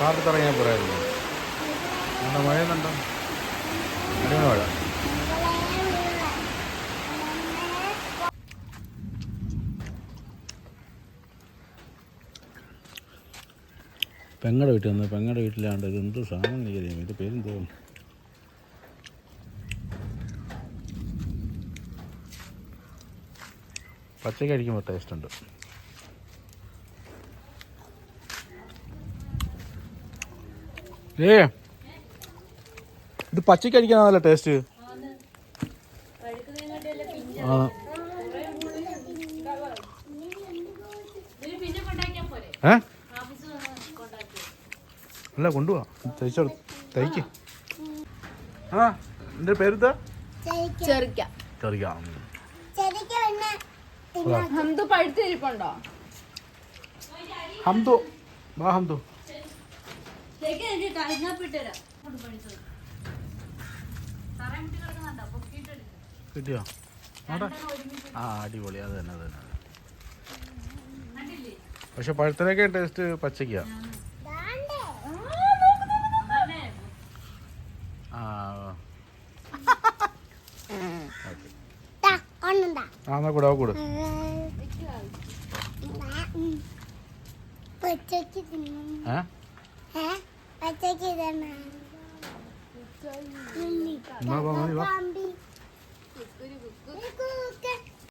പാടത്തിറങ്ങിയാൽ പോരായിരുന്നു. എന്താ മഴയുന്നുണ്ടോ? അടിമ മഴ. പെങ്ങളുടെ വീട്ടിൽ വന്ന് പെങ്ങളുടെ വീട്ടിലാണ്ട് ഇത് എന്ത് സാധനം എനിക്കറിയാം. ഇത് പേരെന്തോ പച്ചയ്ക്ക് അടിക്കുമ്പോൾ ടേസ്റ്റ് ഉണ്ട്. ഇത് പച്ചയ്ക്ക് അടിക്കാനല്ല ടേസ്റ്റ്. ആ അല്ല കൊണ്ടുപോവാ തയ്ച്ചോ തയ്ക്ക്. ആ എൻ്റെ പേരെന്താ? ചെറിയ ഹംദു പഴുത്തിരിപ്പുണ്ടോ? ഹംദു വാ ഹംദു. കിട്ടിയോ? ആ അടിപൊളി. അത് തന്നെ അത് തന്നെ. പക്ഷെ പഴുത്തനൊക്കെ ടേസ്റ്റ് പച്ചയ്ക്കാ. എന്നാ കൂടെ കൂടെ